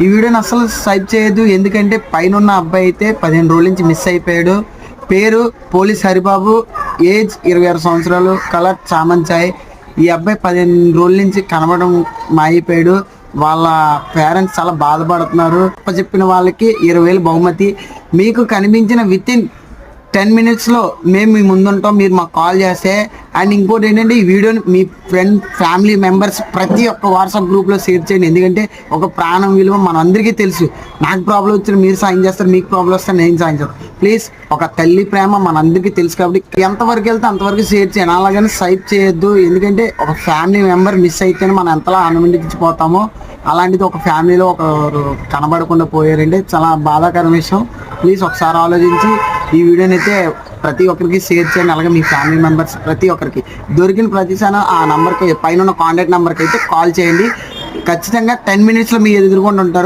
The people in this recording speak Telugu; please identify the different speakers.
Speaker 1: ఈ వీడియోని అసలు స్వైప్ చేయొద్దు, ఎందుకంటే పైన ఉన్న అబ్బాయి అయితే 15 రోజుల నుంచి మిస్ అయిపోయాడు. పేరు పోలీస్ హరిబాబు, ఏజ్ 26 సంవత్సరాలు, కలర్ చామంచాయ్. ఈ అబ్బాయి 15 రోజుల నుంచి కనబడడం మాయిపోయాడు. వాళ్ళ పేరెంట్స్ చాలా బాధపడుతున్నారు. చెప్పిన వాళ్ళకి 20,000 బహుమతి. మీకు కనిపించిన వితిన్ 10 minutesలో మేము మీ ముందుంటాం, మీరు మాకు కాల్ చేస్తే. అండ్ ఇంకోటి ఏంటంటే, ఈ వీడియోని మీ ఫ్యామిలీ మెంబర్స్ ప్రతి ఒక్క వాట్సాప్ గ్రూప్లో షేర్ చేయండి. ఎందుకంటే ఒక ప్రాణం విలువ మన అందరికీ తెలుసు. నాకు ప్రాబ్లం వచ్చిన మీరు సాయం చేస్తారు, మీకు ప్రాబ్లం వస్తే నేను సాయం చేస్తాను. ప్లీజ్, ఒక తల్లి ప్రేమ మన అందరికీ తెలుసు కాబట్టి ఎంతవరకు వెళ్తే అంతవరకు షేర్ చేయండి. అలాగని సైప్ చేయొద్దు, ఎందుకంటే ఒక ఫ్యామిలీ మెంబర్ మిస్ అయితేనే మనం ఎంతలా ఆనందించిపోతామో, అలాంటిది ఒక ఫ్యామిలీలో ఒకరు కనబడకుండా పోయారంటే చాలా బాధాకరమైన విషయం. ప్లీజ్ ఒకసారి ఆలోచించి ఈ వీడియోని అయితే ప్రతి ఒక్కరికి షేర్ చేయండి. అలాగే మీ ఫ్యామిలీ మెంబర్స్ ప్రతి ఒక్కరికి దొరికిన ప్రతిసారి ఆ నెంబర్కి, పైన ఉన్న కాంటాక్ట్ నెంబర్కి అయితే కాల్ చేయండి. ఖచ్చితంగా 10 minutesలో మీరు ఎదుర్కొని ఉంటారు.